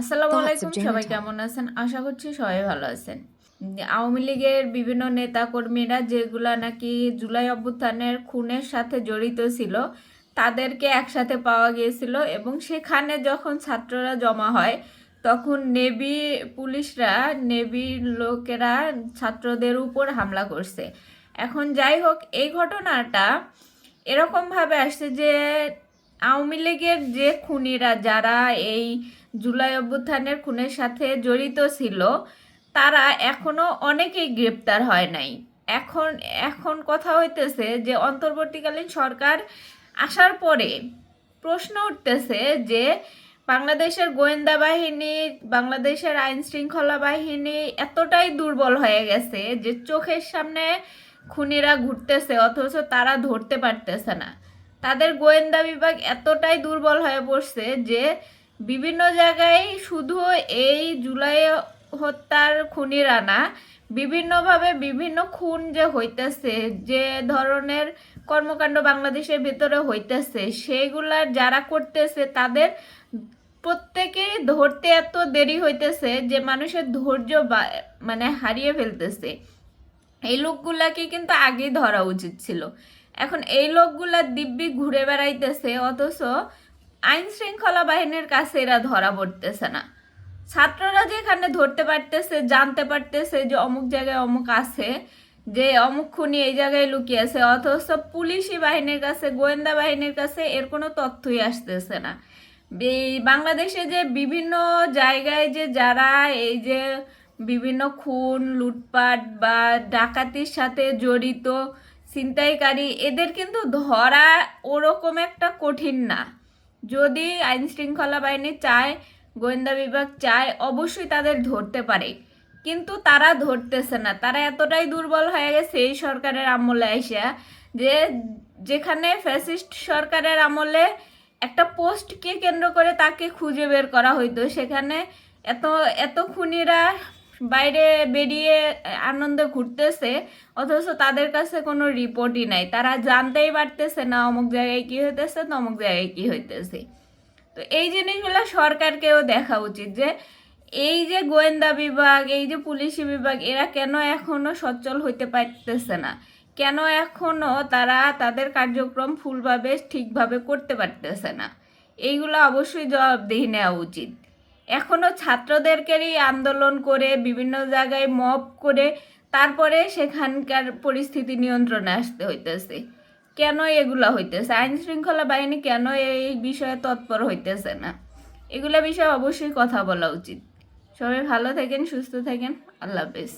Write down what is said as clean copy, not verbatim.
আসসালামু thoughts of আলাইকুম, Jane সবাই Atal. কেমন আছেন? আশা করছি সবাই ভালো আছেন। আওয়ামী লীগের বিভিন্ন নেতা কর্মীরা যেগুলা নাকি জুলাই অভ্যুত্থানের খুনের সাথে জড়িত ছিল তাদেরকে একসাথে পাওয়া গিয়েছিল এবং সেখানে যখন ছাত্ররা জমা হয় তখন পুলিশরা নেভির লোকেরা ছাত্রদের উপর হামলা করছে। এখন যাই হোক, এই ঘটনাটা এরকমভাবে আসছে যে আওয়ামী লীগের যে খুনিরা যারা এই জুলাই অভ্যুত্থানের খুনের সাথে জড়িত ছিল তারা এখনো অনেকেই গ্রেপ্তার হয় নাই। এখন এখন কথা হইতেছে যে অন্তর্বর্তীকালীন সরকার আসার পরে প্রশ্ন উঠতেছে যে বাংলাদেশের গোয়েন্দা বাহিনী, বাংলাদেশের আইন শৃঙ্খলা বাহিনী এতটাই দুর্বল হয়ে গেছে যে চোখের সামনে খুনিরা ঘুরতেছে অথচ তারা ধরতে পারতেছে না। তাদের গোয়েন্দা বিভাগ এতটাই দুর্বল হয়ে পড়ছে যে বিভিন্ন জায়গায় শুধু এই জুলাই হত্যার খুনিরা না, বিভিন্নভাবে বিভিন্ন খুন যে হইতেছে, যে ধরনের কর্মকাণ্ড বাংলাদেশের ভেতরে হইতেছে সেইগুলার যারা করতেছে তাদের প্রত্যেকেই ধরতে এত দেরি হইতেছে যে মানুষের ধৈর্য মানে হারিয়ে ফেলতেছে। এই লোকগুলাকে কিন্তু আগেই ধরা উচিত ছিল। এখন এই লোকগুলা দিব্যি ঘুরে বেড়াইতেছে অথচ আইন শৃঙ্খলা বাহিনীর কাছে এরা ধরা পড়তেছে না। ছাত্ররা যেখানে ধরতে পারতেছে, জানতে পারতেছে যে অমুক জায়গায় অমুক আছে, যে অমুক খুনি এই জায়গায় লুকিয়ে আছে, অথচ পুলিশি বাহিনীর কাছে, গোয়েন্দা বাহিনীর কাছে এর কোনো তথ্যই আসতেছে না। এই বাংলাদেশে যে বিভিন্ন জায়গায় যে যারা এই যে বিভিন্ন খুন, লুটপাট বা ডাকাতির সাথে জড়িত ছিনতাইকারী, এদের কিন্তু ধরা ওরকম একটা কঠিন না। যদি আইন শৃঙ্খলা বাহিনী চায়, গোয়েন্দা বিভাগ চায়, অবশ্যই তাদের ধরতে পারে, কিন্তু তারা ধরতেছে না। তারা এতটাই দুর্বল হয়ে গেছে এই সরকারের আমলে আইসা যে যেখানে ফ্যাসিস্ট সরকারের আমলে একটা পোস্টকে কেন্দ্র করে তাকে খুঁজে বের করা হইতো, সেখানে এত এত খুনিরা বাইরে বেরিয়ে আনন্দে ঘুরতেছে অথচ তাদের কাছে কোনো রিপোর্টই নাই। তারা জানতেই পারতেছে না অমুক জায়গায় কি হইতেছে, তমুক জায়গায় কি হইতেছে। তো এই জিনিসগুলো সরকারকেও দেখা উচিত যে এই যে গোয়েন্দা বিভাগ, এই যে পুলিশি বিভাগ, এরা কেন এখনো সচল হইতে পারতেছে না, কেন এখনো তারা তাদের কার্যক্রম ফুলভাবে ঠিকভাবে করতে পারতেছে না। এইগুলো অবশ্যই জবাবদিহি নেওয়া উচিত। এখনো ছাত্রদেরকেই আন্দোলন করে বিভিন্ন জায়গায় মব করে তারপরে সেখানকার পরিস্থিতি নিয়ন্ত্রণে আসতে হইতেছে। কেন এগুলা হইতেছে? আইন শৃঙ্খলা বাহিনী কেন এই বিষয়ে তৎপর হইতেছে না? এগুলা বিষয়ে অবশ্যই কথা বলা উচিত। সবাই ভালো থাকেন, সুস্থ থাকেন। আল্লাহ হাফেজ।